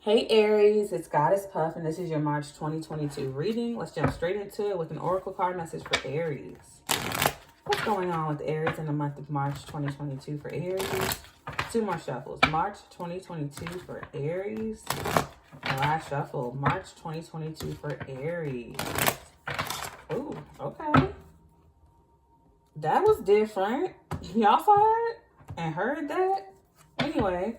Hey Aries, it's Goddess Puff, and this is your March 2022 reading. Let's jump straight into it with an oracle card message for Aries. What's going on with Aries in the month of March 2022 for Aries? Two more shuffles. March 2022 for Aries. The last shuffle, March 2022 for Aries. Ooh, okay. That was different. Y'all saw it and heard that? Anyway.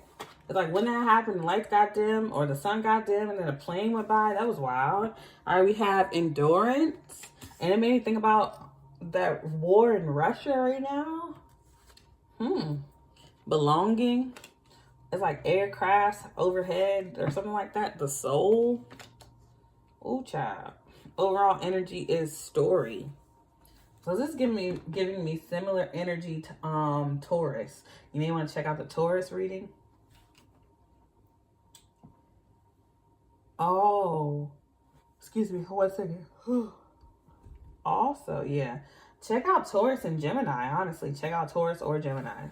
It's like when that happened, the lights got dim or the sun got dim and then a plane went by. That was wild. All right, we have endurance. And it made me think about that war in Russia right now. Belonging. It's like aircrafts overhead or something like that. The soul. Ooh, child. Overall energy is story. So this is giving me similar energy to Taurus. You may want to check out the Taurus reading. Oh, excuse me, 1 second. Also, yeah, check out Taurus and Gemini. Honestly, check out Taurus or Gemini.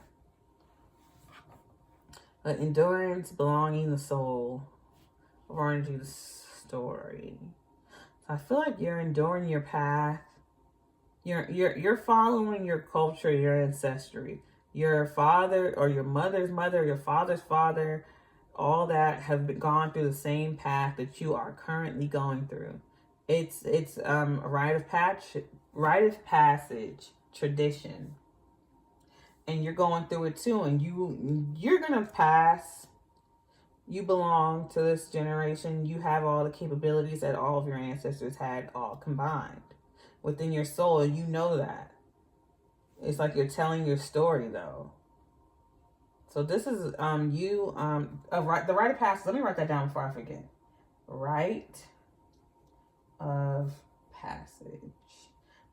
Endurance, belonging, the soul, energy, the story. So I feel like you're enduring your path. You're following your culture, your ancestry, your father or your mother's mother, your father's father. All that have gone through the same path that you are currently going through. It's a rite of passage, tradition, and you're going through it too. And you're gonna pass. You belong to this generation. You have all the capabilities that all of your ancestors had, all combined within your soul. And you know that. It's like you're telling your story though. So this is the rite of passage. Let me write that down before I forget. Rite of passage.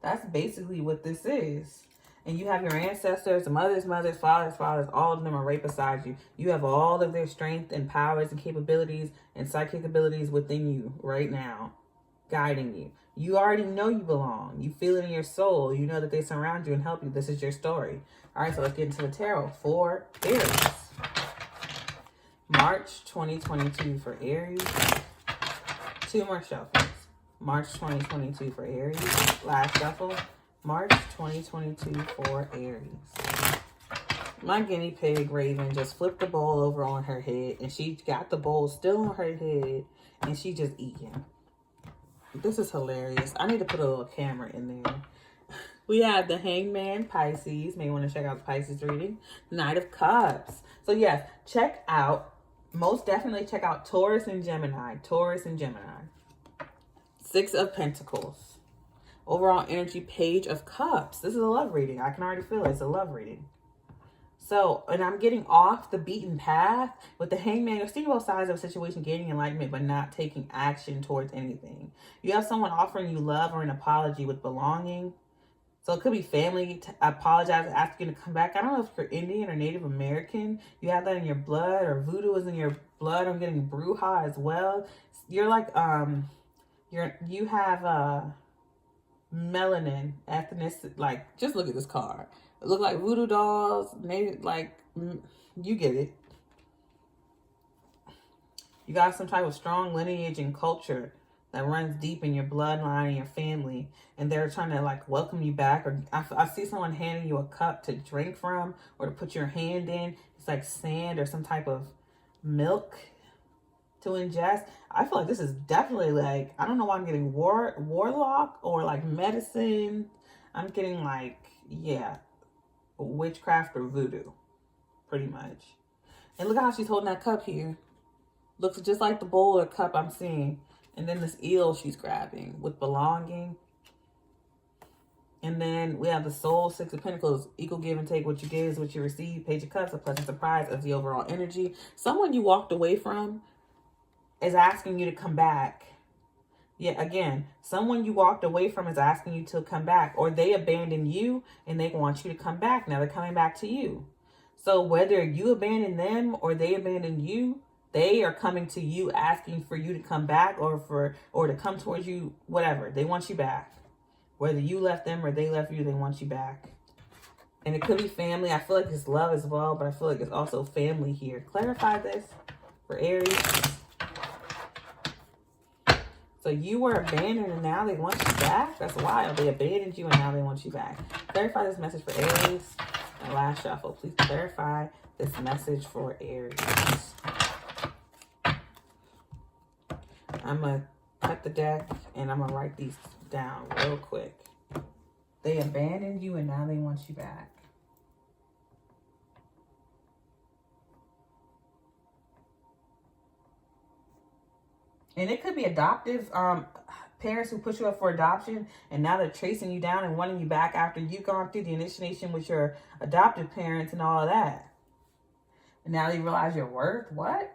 That's basically what this is. And you have your ancestors, mothers, fathers, all of them are right beside you. You have all of their strength and powers and capabilities and psychic abilities within you right now, guiding you. You already know you belong. You feel it in your soul. You know that they surround you and help you. This is your story. All right, so let's get into the tarot for Aries. March 2022 for Aries. Two more shuffles. March 2022 for Aries. Last shuffle. March 2022 for Aries. My guinea pig Raven just flipped the bowl over on her head, and she got the bowl still on her head, and she just eating. This is hilarious. I need to put a little camera in there. We have the Hangman, Pisces. May want to check out the Pisces reading. Knight of Cups. So yes, most definitely check out Taurus and Gemini. Taurus and Gemini. Six of Pentacles. Overall energy, Page of Cups. This is a love reading. I can already feel it. It's a love reading. So, and I'm getting off the beaten path. With the Hangman, you're seeing both sides of a situation, gaining enlightenment, but not taking action towards anything. You have someone offering you love or an apology with belonging. So it could be family apologize, asking you to come back. I don't know if you're Indian or Native American. You have that in your blood, or voodoo is in your blood. I'm getting bruja as well. You're like, you have melanin, ethnicity. Like, just look at this card. It look like voodoo dolls. Maybe like, you get it. You got some type of strong lineage and culture that runs deep in your bloodline and your family, and they're trying to like welcome you back. Or I see someone handing you a cup to drink from or to put your hand in. It's like sand or some type of milk to ingest. I feel like this is definitely like, I don't know why I'm getting warlock or like medicine. I'm getting like, yeah, witchcraft or voodoo, pretty much. And look how she's holding that cup here. Looks just like the bowl or cup I'm seeing. And then this eel she's grabbing with belonging. And then we have the soul, Six of Pentacles, equal give and take. What you give is what you receive. Page of Cups, a pleasant surprise of the overall energy. Someone you walked away from is asking you to come back. Yeah, again, someone you walked away from is asking you to come back. Or they abandoned you and they want you to come back. Now they're coming back to you. So whether you abandon them or they abandon you, they are coming to you asking for you to come back or to come towards you, whatever. They want you back. Whether you left them or they left you, they want you back. And it could be family. I feel like it's love as well, but I feel like it's also family here. Clarify this for Aries. So you were abandoned and now they want you back? That's wild. They abandoned you and now they want you back. Clarify this message for Aries. And last shuffle, please clarify this message for Aries. I'm going to cut the deck and I'm going to write these down real quick. They abandoned you and now they want you back. And it could be adoptive parents who put you up for adoption and now they're chasing you down and wanting you back after you've gone through the initiation with your adoptive parents and all of that. And now they realize your worth. What?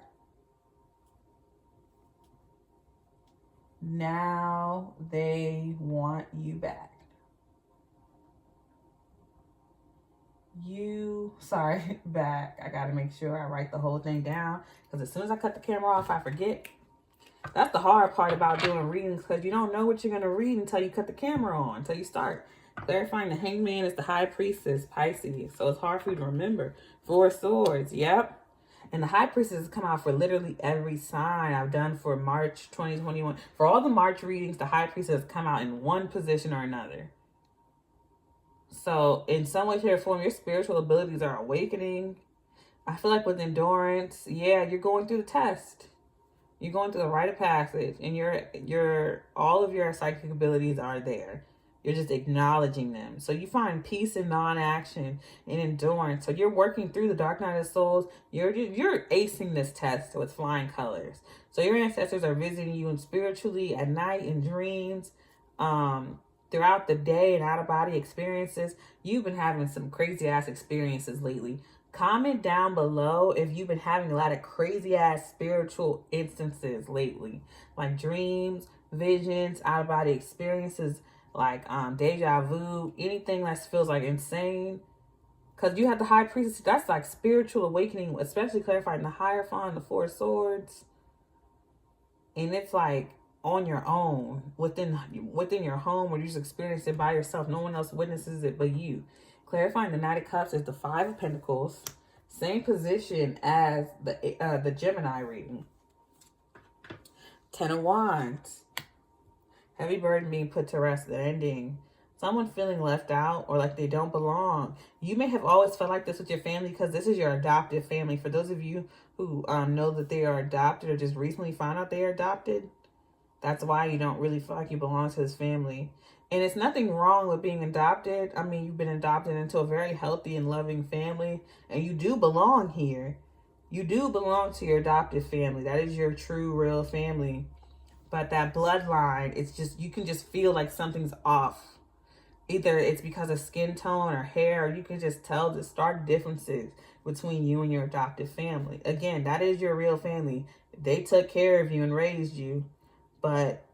Now they want you back. Back. I gotta make sure I write the whole thing down because as soon as I cut the camera off, I forget. That's the hard part about doing readings because you don't know what you're gonna read until you cut the camera on, until you start. Clarifying the Hangman is the High Priestess, Pisces, so it's hard for you to remember. Four Swords, yep. And the High Priestess come out for literally every sign I've done for March 2021. For all the March readings, the High Priestess come out in one position or another. So in some way, shape, or form, your spiritual abilities are awakening. I feel like with endurance, yeah, you're going through the test. You're going through the rite of passage, and all of your psychic abilities are there. You're just acknowledging them. So you find peace in non-action and endurance. So you're working through the dark night of souls. You're acing this test with flying colors. So your ancestors are visiting you spiritually at night in dreams, throughout the day and out-of-body experiences. You've been having some crazy-ass experiences lately. Comment down below if you've been having a lot of crazy-ass spiritual instances lately. Like dreams, visions, out-of-body experiences, like deja vu, anything that feels like insane. Because you have the High Priestess, that's like spiritual awakening, especially clarifying the Hierophant, the Four Swords. And it's like on your own, within your home, or you just experience it by yourself. No one else witnesses it but you. Clarifying the Knight of Cups is the Five of Pentacles. Same position as the Gemini reading. Ten of Wands. Heavy burden being put to rest, the ending. Someone feeling left out or like they don't belong. You may have always felt like this with your family because this is your adoptive family. For those of you who know that they are adopted or just recently found out they are adopted, that's why you don't really feel like you belong to this family. And it's nothing wrong with being adopted. I mean, you've been adopted into a very healthy and loving family. And you do belong here. You do belong to your adoptive family. That is your true, real family. But that bloodline, it's just, you can just feel like something's off. Either it's because of skin tone or hair, or you can just tell the stark differences between you and your adoptive family. Again, that is your real family. They took care of you and raised you. But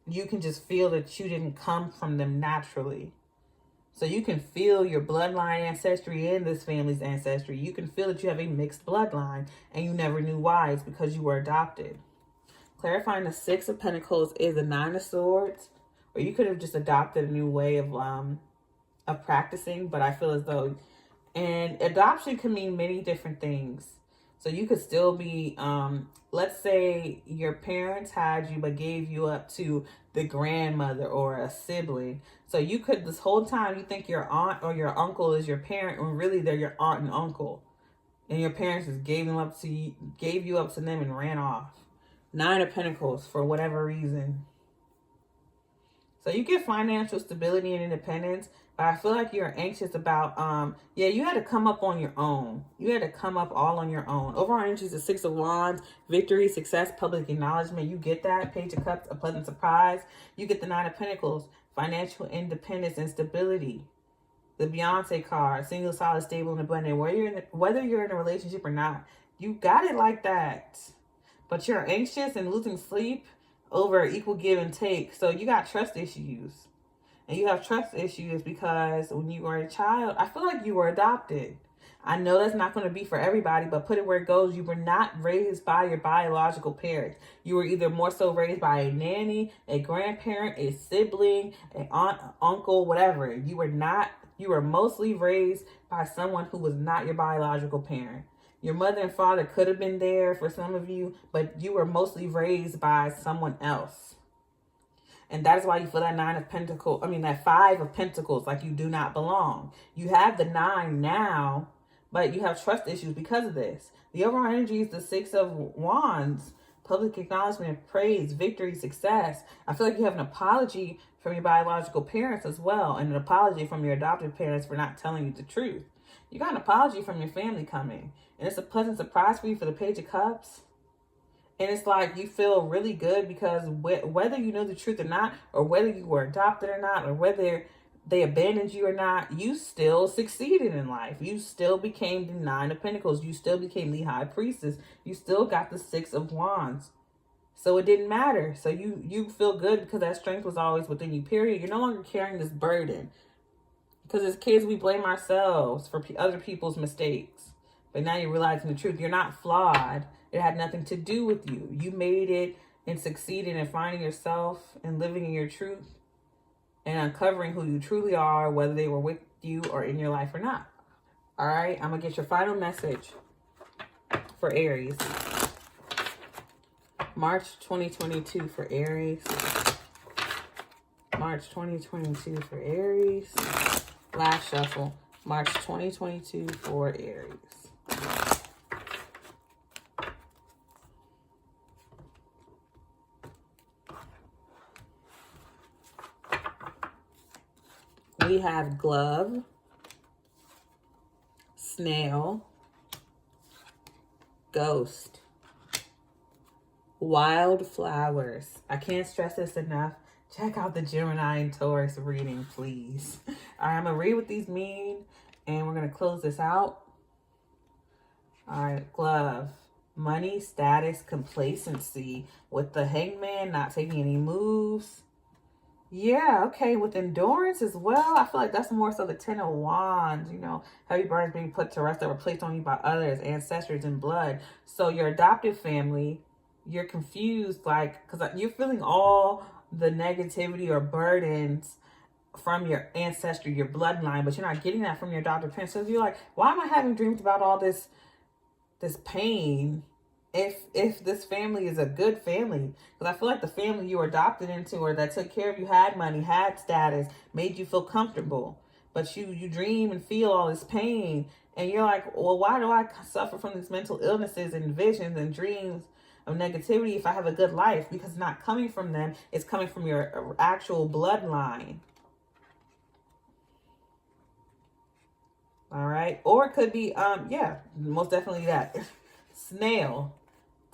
you can just feel that you didn't come from them naturally. So you can feel your bloodline ancestry and this family's ancestry. You can feel that you have a mixed bloodline and you never knew why. It's because you were adopted. Clarifying the Six of Pentacles is the Nine of Swords. Or you could have just adopted a new way of practicing. But I feel as though, and adoption can mean many different things. So you could still be, let's say your parents had you but gave you up to the grandmother or a sibling. So you could, this whole time, you think your aunt or your uncle is your parent when really they're your aunt and uncle. And your parents just gave you up to them and ran off. Nine of Pentacles for whatever reason. So you get financial stability and independence, but I feel like you're anxious about, you had to come up on your own. You had to come up all on your own. Overall energy is the Six of Wands, victory, success, public acknowledgement. You get that. Page of Cups, a pleasant surprise. You get the Nine of Pentacles, financial independence and stability. The Beyonce card, single, solid, stable, and abundant. Whether you're in a relationship or not, you got it like that. But you're anxious and losing sleep over equal give and take. So you got trust issues. And you have trust issues because when you were a child, I feel like you were adopted. I know that's not going to be for everybody, but put it where it goes. You were not raised by your biological parents. You were either more so raised by a nanny, a grandparent, a sibling, an aunt, uncle, whatever. You were mostly raised by someone who was not your biological parent. Your mother and father could have been there for some of you, but you were mostly raised by someone else. And that is why you feel that that 5 of Pentacles, like you do not belong. You have the 9 now, but you have trust issues because of this. The overall energy is the 6 of Wands. Public acknowledgement, praise, victory, success. I feel like you have an apology from your biological parents as well, and an apology from your adoptive parents for not telling you the truth. You got an apology from your family coming, and it's a pleasant surprise for you for the Page of Cups. And it's like you feel really good because whether you know the truth or not, or whether you were adopted or not, or whether they abandoned you or not, you still succeeded in life. You still became the 9 of Pentacles. You still became the High Priestess. You still got the 6 of Wands. So it didn't matter. So you feel good because that strength was always within you, period. You're no longer carrying this burden. Because as kids, we blame ourselves for other people's mistakes. But now you're realizing the truth. You're not flawed. It had nothing to do with you. You made it and succeeded in finding yourself and living in your truth and uncovering who you truly are, whether they were with you or in your life or not. All right, I'm going to get your final message for Aries. March 2022 for Aries. March 2022 for Aries. Last shuffle. March 2022 for Aries. We have glove, snail, ghost, wildflowers. I can't stress this enough. Check out the Gemini and Taurus reading, please. All right, I'm going to read what these mean, and we're going to close this out. All right, glove, money, status, complacency. With the Hangman, not taking any moves. Yeah, okay, with endurance as well. I feel like that's more so the 10 of Wands, you know, heavy burdens being put to rest that were placed on you by others, ancestors and blood. So your adoptive family, you're confused, like, because you're feeling all the negativity or burdens from your ancestry, your bloodline, but you're not getting that from your adoptive parents. So you're like, why am I having dreams about all this pain if this family is a good family? Because I feel like the family you were adopted into or that took care of you had money, had status, made you feel comfortable. But you dream and feel all this pain. And you're like, well, why do I suffer from these mental illnesses and visions and dreams of negativity if I have a good life? Because it's not coming from them. It's coming from your actual bloodline. All right. Or it could be, yeah, most definitely that. Snail.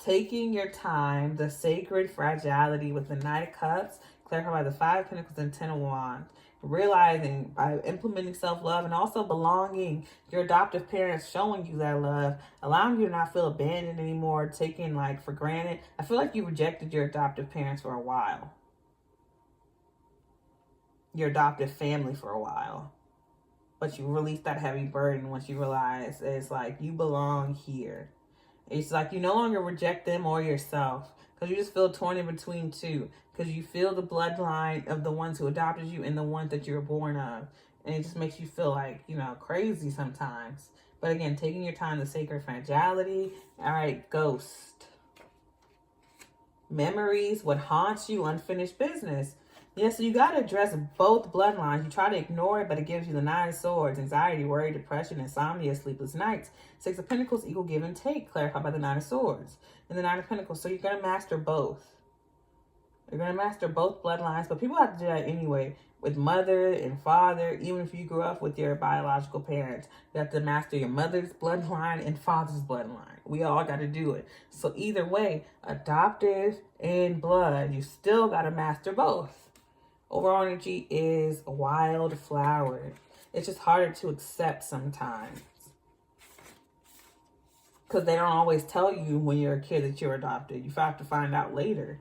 Taking your time, the sacred fragility with the Knight of Cups, clarified by the 5 of Pentacles and 10 of Wands. Realizing by implementing self-love and also belonging, your adoptive parents showing you that love, allowing you to not feel abandoned anymore, taken like for granted. I feel like you rejected your adoptive parents for a while. Your adoptive family for a while. But you released that heavy burden once you realize it's like you belong here. It's like you no longer reject them or yourself because you just feel torn in between two because you feel the bloodline of the ones who adopted you and the ones that you were born of. And it just makes you feel like, you know, crazy sometimes. But again, taking your time, the sacred fragility. All right, ghost. Memories, what haunts you, unfinished business. Yeah, so you got to address both bloodlines. You try to ignore it, but it gives you the 9 of Swords, anxiety, worry, depression, insomnia, sleepless nights. 6 of Pentacles, equal give and take, clarified by the 9 of Swords and the 9 of Pentacles. So you're going to master both. You're going to master both bloodlines, but people have to do that anyway. With mother and father, even if you grew up with your biological parents, you have to master your mother's bloodline and father's bloodline. We all got to do it. So either way, adoptive and blood, you still got to master both. Overall energy is wildflower. It's just harder to accept sometimes. Because they don't always tell you when you're a kid that you're adopted. You have to find out later.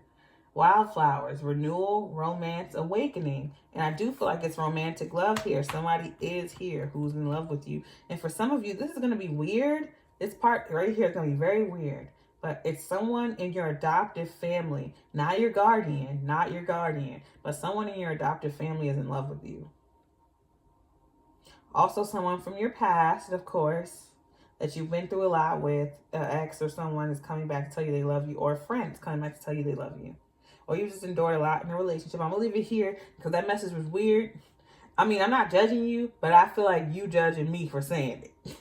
Wildflowers, renewal, romance, awakening. And I do feel like it's romantic love here. Somebody is here who's in love with you. And for some of you, this is going to be weird. This part right here is going to be very weird. But it's someone in your adoptive family, not your guardian, but someone in your adoptive family is in love with you. Also someone from your past, of course, that you've been through a lot with, an ex or someone is coming back to tell you they love you, or friends coming back to tell you they love you. or you just endured a lot in a relationship. I'm going to leave it here because that message was weird. I mean, I'm not judging you, but I feel like you judging me for saying it.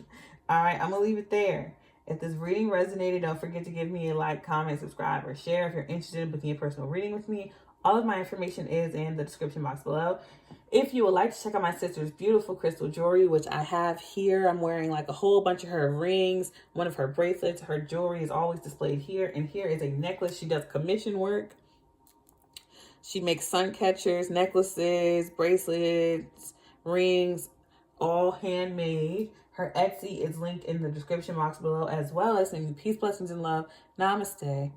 All right, I'm going to leave it there. If this reading resonated, don't forget to give me a like, comment, subscribe, or share. If you're interested in booking a personal reading with me, all of my information is in the description box below. If you would like to check out my sister's beautiful crystal jewelry, which I have here, I'm wearing like a whole bunch of her rings, one of her bracelets, her jewelry is always displayed here. And here is a necklace. She does commission work. She makes sun catchers, necklaces, bracelets, rings, all handmade. Her Etsy is linked in the description box below, as well as sending peace, blessings, and love. Namaste.